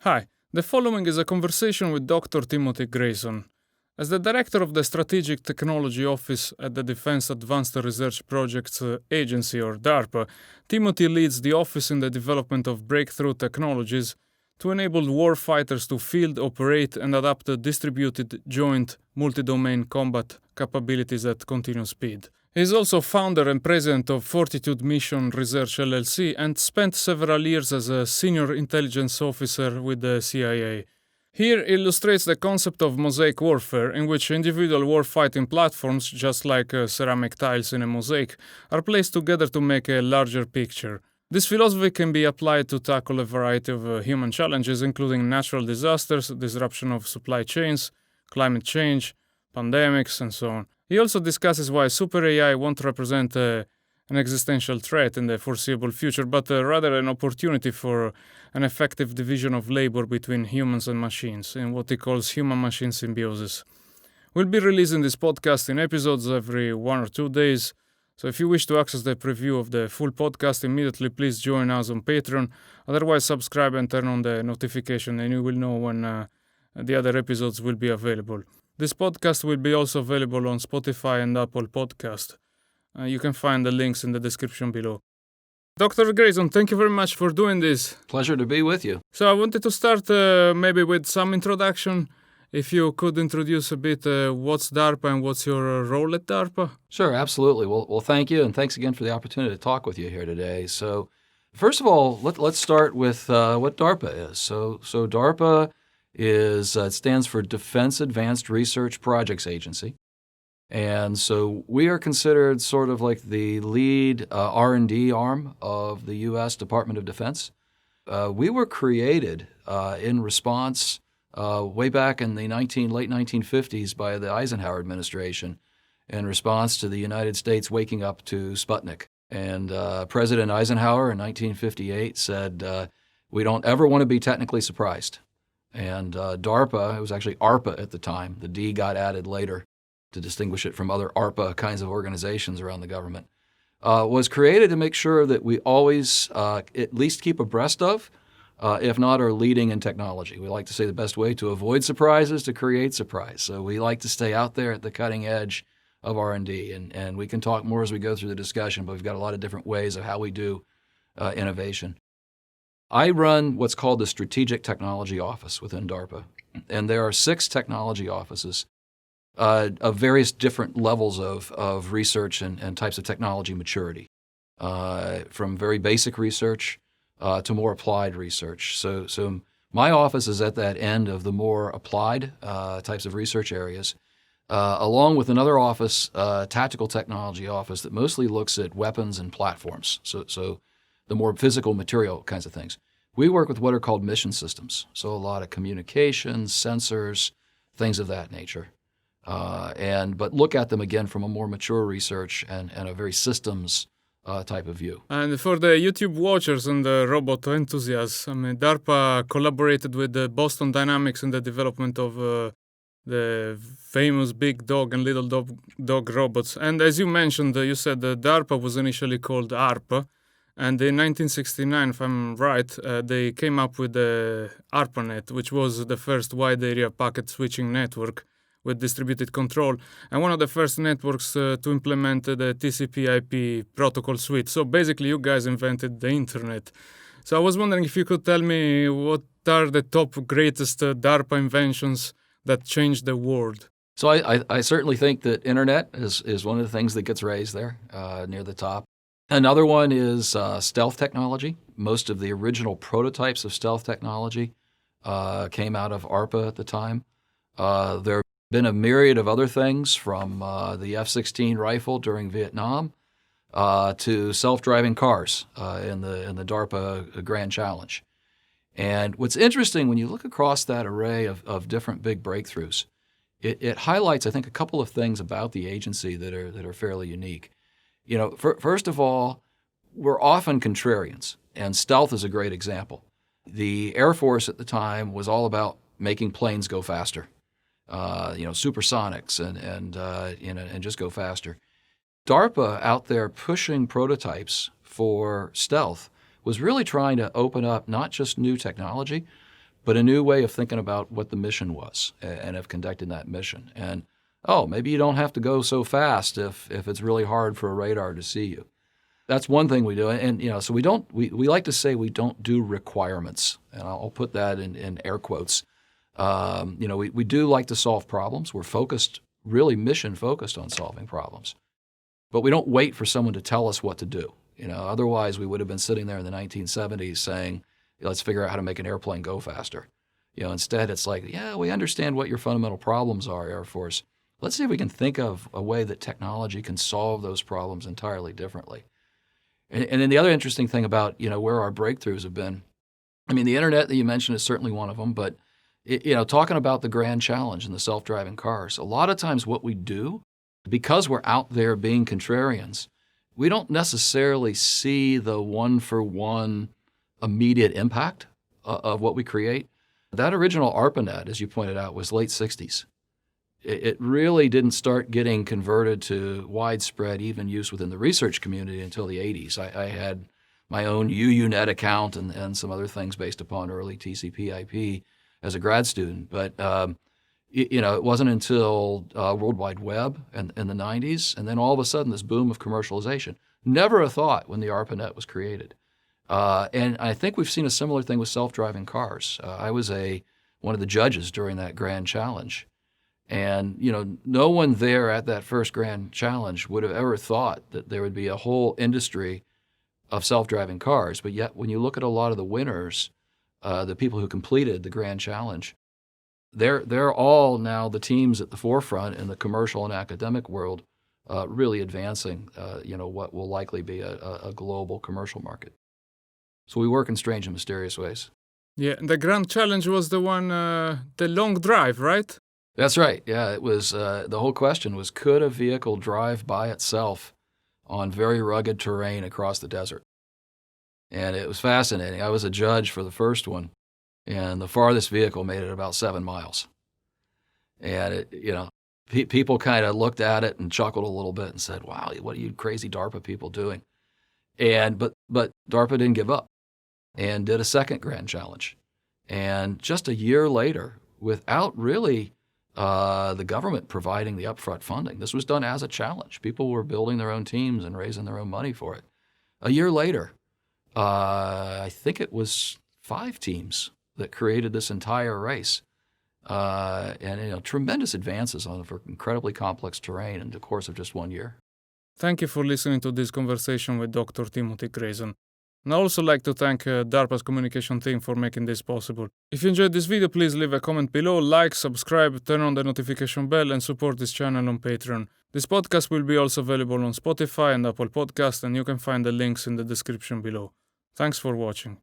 Hi, the following is a conversation with Dr. Timothy Grayson. As the director of the Strategic Technology Office at the Defense Advanced Research Projects Agency, or DARPA, Timothy leads the office in the development of breakthrough technologies to enable warfighters to field, operate, and adapt distributed, joint, multi-domain combat capabilities at continuous speed. He is also founder and president of Fortitude Mission Research LLC and spent several years as a senior intelligence officer with the CIA. Here illustrates the concept of mosaic warfare, in which individual warfighting platforms, just like ceramic tiles in a mosaic, are placed together to make a larger picture. This philosophy can be applied to tackle a variety of human challenges, including natural disasters, disruption of supply chains, climate change, pandemics, and so on. He also discusses why super AI won't represent an existential threat in the foreseeable future, but rather an opportunity for an effective division of labor between humans and machines, in what he calls human-machine symbiosis. We'll be releasing this podcast in episodes every 1 or 2 days, so if you wish to access the preview of the full podcast immediately, please join us on Patreon. Otherwise, subscribe and turn on the notification, and you will know when the other episodes will be available. This podcast will be also available on Spotify and Apple Podcast. You can find the links in the description below. Dr. Grayson, thank you very much for doing this. Pleasure to be with you. So I wanted to start maybe with some introduction. If you could introduce a bit what's DARPA and what's your role at DARPA? Sure, absolutely. Well, thank you, and thanks again for the opportunity to talk with you here today. So, first of all, let's start with what DARPA is. So DARPA is it stands for Defense Advanced Research Projects Agency, and so we are considered sort of like the lead R&D arm of the U.S. Department of Defense. We were created in response way back in the late 1950s by the Eisenhower administration in response to the United States waking up to Sputnik. And President Eisenhower in 1958 said, we don't ever want to be technically surprised. And DARPA, it was actually ARPA at the time, the D got added later to distinguish it from other ARPA kinds of organizations around the government, was created to make sure that we always at least keep abreast of, if not are leading in technology. We like to say the best way to avoid surprise is to create surprise. So we like to stay out there at the cutting edge of R&D, and we can talk more as we go through the discussion, but we've got a lot of different ways of how we do innovation. I run what's called the Strategic Technology Office within DARPA, and there are 6 technology offices of various different levels of research and types of technology maturity, from very basic research to more applied research. So my office is at that end of the more applied types of research areas, along with another office, Tactical Technology Office, that mostly looks at weapons and platforms, so the more physical material kinds of things. We work with what are called mission systems, so a lot of communications, sensors, things of that nature. But look at them again from a more mature research and a very systems type of view. And for the YouTube watchers and the robot enthusiasts, DARPA collaborated with the Boston Dynamics in the development of the famous big dog and little dog robots. And as you mentioned, you said that DARPA was initially called ARPA. And in 1969, if I'm right, they came up with the ARPANET, which was the first wide area packet switching network with distributed control, and one of the first networks to implement the TCP/IP protocol suite. So basically, you guys invented the internet. So I was wondering if you could tell me what are the top greatest DARPA inventions that changed the world. So I certainly think that internet is one of the things that gets raised there near the top. Another one is stealth technology. Most of the original prototypes of stealth technology came out of ARPA at the time. There have been a myriad of other things, from the F-16 rifle during Vietnam to self-driving cars in the DARPA Grand Challenge. And what's interesting when you look across that array of different big breakthroughs, it highlights, I think, a couple of things about the agency that are fairly unique. You know, first of all, we're often contrarians, and stealth is a great example. The Air Force at the time was all about making planes go faster, supersonics and just go faster. DARPA out there pushing prototypes for stealth was really trying to open up not just new technology, but a new way of thinking about what the mission was and of conducting that mission. And, maybe you don't have to go so fast if it's really hard for a radar to see you. That's one thing we do. And so we like to say we don't do requirements. And I'll put that in air quotes. We do like to solve problems. We're focused, really mission focused on solving problems. But we don't wait for someone to tell us what to do. Otherwise we would have been sitting there in the 1970s saying, let's figure out how to make an airplane go faster. Instead it's like, yeah, we understand what your fundamental problems are, Air Force. Let's see if we can think of a way that technology can solve those problems entirely differently. And then the other interesting thing about, where our breakthroughs have been, the internet that you mentioned is certainly one of them, but, talking about the grand challenge and the self-driving cars, a lot of times what we do, because we're out there being contrarians, we don't necessarily see the one-for-one immediate impact of what we create. That original ARPANET, as you pointed out, was late 60s. It really didn't start getting converted to widespread even use within the research community until the 80s. I had my own UUNet account and some other things based upon early TCP/IP as a grad student. But it wasn't until World Wide Web in the 90s, and then all of a sudden this boom of commercialization. Never a thought when the ARPANET was created. And I think we've seen a similar thing with self-driving cars. I was one of the judges during that grand challenge. And, no one there at that first grand challenge would have ever thought that there would be a whole industry of self-driving cars. But yet, when you look at a lot of the winners, the people who completed the grand challenge, they're all now the teams at the forefront in the commercial and academic world, really advancing, what will likely be a global commercial market. So we work in strange and mysterious ways. Yeah, and the grand challenge was the one, the long drive, right? That's right. Yeah, it was. The whole question was, could a vehicle drive by itself on very rugged terrain across the desert? And it was fascinating. I was a judge for the first one, and the farthest vehicle made it about 7 miles. And people kind of looked at it and chuckled a little bit and said, "Wow, what are you crazy DARPA people doing?" And but DARPA didn't give up and did a second grand challenge. And just a year later, without really the government providing the upfront funding. This was done as a challenge. People were building their own teams and raising their own money for it. A year later, I think it was 5 teams that created this entire race. And tremendous advances for incredibly complex terrain in the course of just 1 year. Thank you for listening to this conversation with Dr. Timothy Grayson. And I also like to thank DARPA's communication team for making this possible. If you enjoyed this video, please leave a comment below, like, subscribe, turn on the notification bell, and support this channel on Patreon. This podcast will be also available on Spotify and Apple Podcasts, and you can find the links in the description below. Thanks for watching.